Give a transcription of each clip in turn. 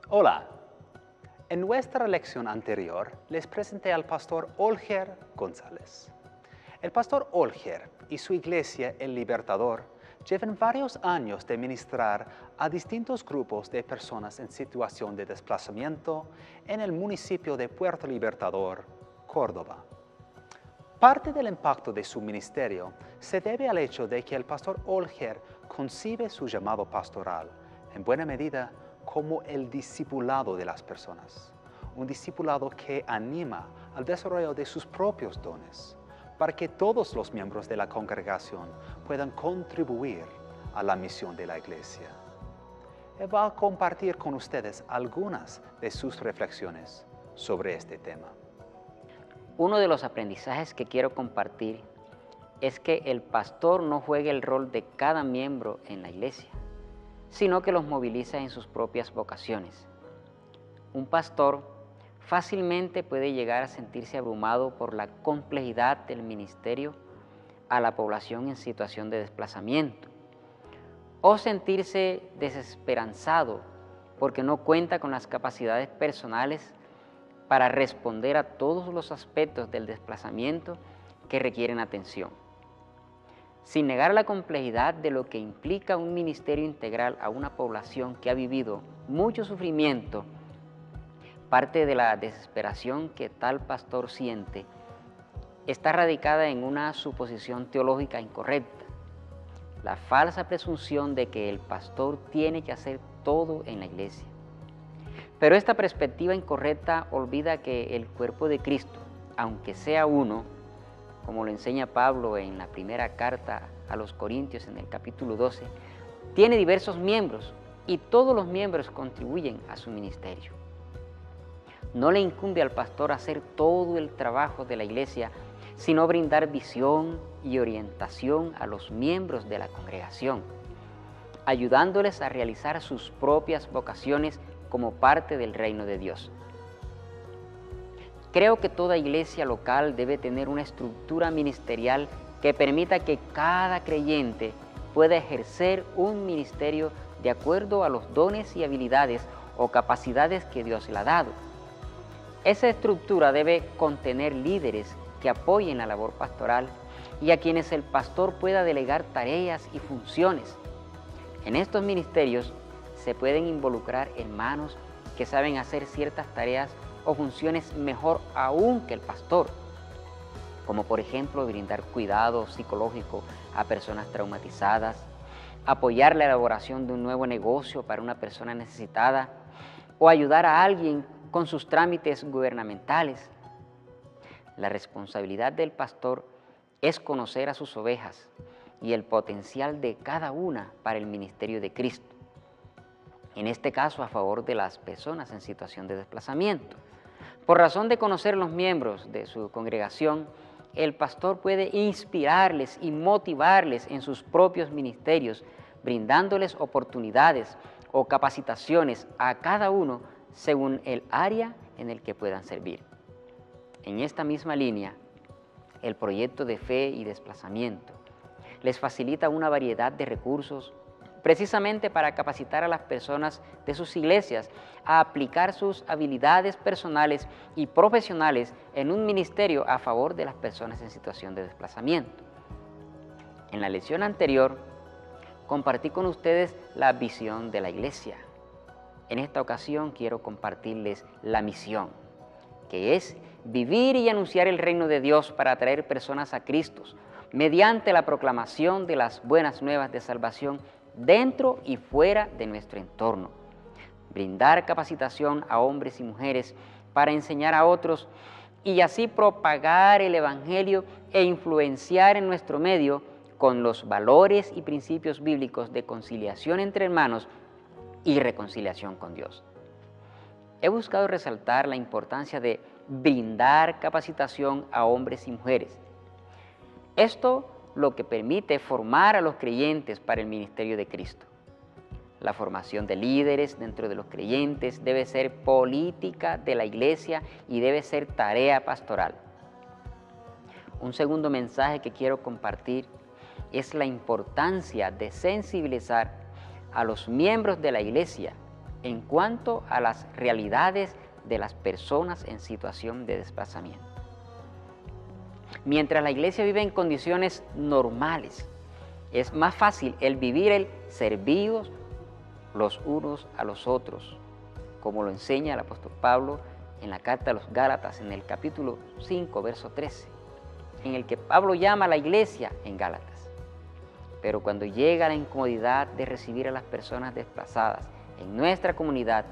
Hola, en nuestra lección anterior les presenté al pastor Olger González. El pastor Olger y su iglesia El Libertador llevan varios años de ministrar a distintos grupos de personas en situación de desplazamiento en el municipio de Puerto Libertador, Córdoba. Parte del impacto de su ministerio se debe al hecho de que el pastor Olger concibe su llamado pastoral, en buena medida, como el discipulado de las personas. Un discipulado que anima al desarrollo de sus propios dones, para que todos los miembros de la congregación puedan contribuir a la misión de la iglesia. Él va a compartir con ustedes algunas de sus reflexiones sobre este tema. Uno de los aprendizajes que quiero compartir es que el pastor no juega el rol de cada miembro en la iglesia, sino que los moviliza en sus propias vocaciones. Un pastor fácilmente puede llegar a sentirse abrumado por la complejidad del ministerio a la población en situación de desplazamiento, o sentirse desesperanzado porque no cuenta con las capacidades personales para responder a todos los aspectos del desplazamiento que requieren atención. Sin negar la complejidad de lo que implica un ministerio integral a una población que ha vivido mucho sufrimiento, parte de la desesperación que tal pastor siente está radicada en una suposición teológica incorrecta, la falsa presunción de que el pastor tiene que hacer todo en la iglesia. Pero esta perspectiva incorrecta olvida que el cuerpo de Cristo, aunque sea uno, como lo enseña Pablo en la primera carta a los Corintios en el capítulo 12, tiene diversos miembros y todos los miembros contribuyen a su ministerio. No le incumbe al pastor hacer todo el trabajo de la iglesia, sino brindar visión y orientación a los miembros de la congregación, ayudándoles a realizar sus propias vocaciones como parte del reino de Dios. Creo que toda iglesia local debe tener una estructura ministerial que permita que cada creyente pueda ejercer un ministerio de acuerdo a los dones y habilidades o capacidades que Dios le ha dado. Esa estructura debe contener líderes que apoyen la labor pastoral y a quienes el pastor pueda delegar tareas y funciones. En estos ministerios se pueden involucrar hermanos que saben hacer ciertas tareas o funciones mejor aún que el pastor, como por ejemplo brindar cuidado psicológico a personas traumatizadas, apoyar la elaboración de un nuevo negocio para una persona necesitada o ayudar a alguien con sus trámites gubernamentales. La responsabilidad del pastor es conocer a sus ovejas y el potencial de cada una para el ministerio de Cristo, en este caso a favor de las personas en situación de desplazamiento. Por razón de conocer los miembros de su congregación, el pastor puede inspirarles y motivarles en sus propios ministerios, brindándoles oportunidades o capacitaciones a cada uno según el área en el que puedan servir. En esta misma línea, el proyecto de fe y desplazamiento les facilita una variedad de recursos precisamente para capacitar a las personas de sus iglesias a aplicar sus habilidades personales y profesionales en un ministerio a favor de las personas en situación de desplazamiento. En la lección anterior, compartí con ustedes la visión de la iglesia. En esta ocasión quiero compartirles la misión, que es vivir y anunciar el reino de Dios para atraer personas a Cristo, mediante la proclamación de las buenas nuevas de salvación dentro y fuera de nuestro entorno. Brindar capacitación a hombres y mujeres para enseñar a otros y así propagar el Evangelio e influenciar en nuestro medio con los valores y principios bíblicos de conciliación entre hermanos y reconciliación con Dios. He buscado resaltar la importancia de brindar capacitación a hombres y mujeres. Esto lo que permite formar a los creyentes para el ministerio de Cristo. La formación de líderes dentro de los creyentes debe ser política de la iglesia y debe ser tarea pastoral. Un segundo mensaje que quiero compartir es la importancia de sensibilizar a los miembros de la iglesia en cuanto a las realidades de las personas en situación de desplazamiento. Mientras la iglesia vive en condiciones normales, es más fácil el vivir el servidos los unos a los otros, como lo enseña el apóstol Pablo en la carta a los Gálatas, en el capítulo 5, verso 13, en el que Pablo llama a la iglesia en Gálatas. Pero cuando llega la incomodidad de recibir a las personas desplazadas en nuestra comunidad,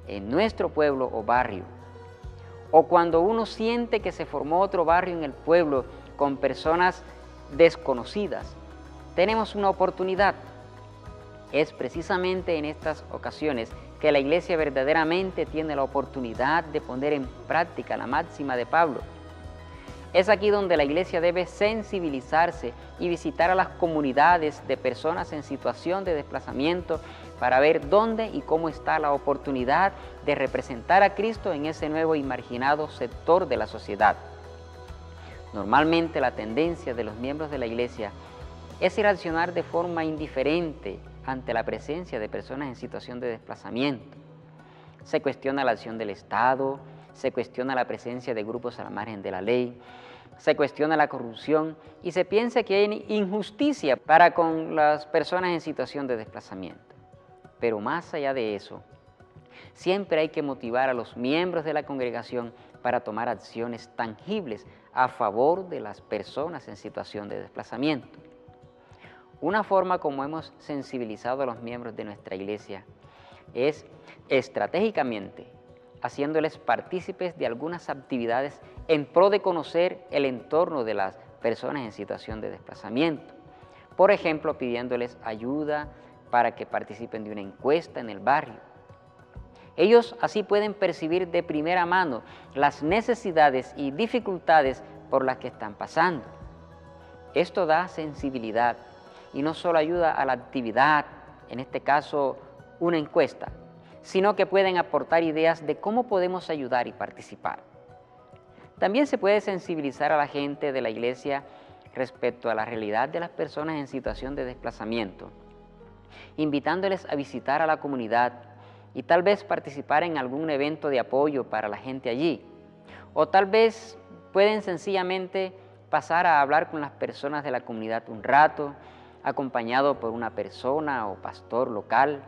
en nuestro pueblo o barrio, o cuando uno siente que se formó otro barrio en el pueblo con personas desconocidas, tenemos una oportunidad. Es precisamente en estas ocasiones que la iglesia verdaderamente tiene la oportunidad de poner en práctica la máxima de Pablo. Es aquí donde la iglesia debe sensibilizarse y visitar a las comunidades de personas en situación de desplazamiento para ver dónde y cómo está la oportunidad de representar a Cristo en ese nuevo y marginado sector de la sociedad. Normalmente la tendencia de los miembros de la iglesia es reaccionar de forma indiferente ante la presencia de personas en situación de desplazamiento. Se cuestiona la acción del Estado, se cuestiona la presencia de grupos al margen de la ley, se cuestiona la corrupción y se piensa que hay injusticia para con las personas en situación de desplazamiento. Pero más allá de eso, siempre hay que motivar a los miembros de la congregación para tomar acciones tangibles a favor de las personas en situación de desplazamiento. Una forma como hemos sensibilizado a los miembros de nuestra iglesia es estratégicamente haciéndoles partícipes de algunas actividades en pro de conocer el entorno de las personas en situación de desplazamiento. Por ejemplo, pidiéndoles ayuda para que participen de una encuesta en el barrio. Ellos así pueden percibir de primera mano las necesidades y dificultades por las que están pasando. Esto da sensibilidad y no solo ayuda a la actividad, en este caso una encuesta, sino que pueden aportar ideas de cómo podemos ayudar y participar. También se puede sensibilizar a la gente de la iglesia respecto a la realidad de las personas en situación de desplazamiento, invitándoles a visitar a la comunidad y tal vez participar en algún evento de apoyo para la gente allí. O tal vez pueden sencillamente pasar a hablar con las personas de la comunidad un rato, acompañado por una persona o pastor local.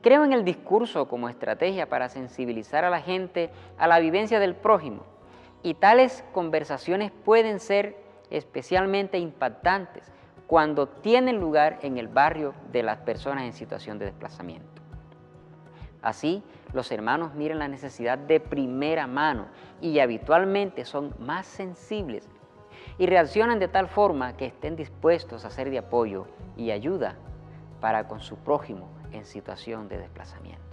Creo en el discurso como estrategia para sensibilizar a la gente a la vivencia del prójimo, y tales conversaciones pueden ser especialmente impactantes cuando tienen lugar en el barrio de las personas en situación de desplazamiento. Así, los hermanos miran la necesidad de primera mano y habitualmente son más sensibles y reaccionan de tal forma que estén dispuestos a ser de apoyo y ayuda para con su prójimo en situación de desplazamiento.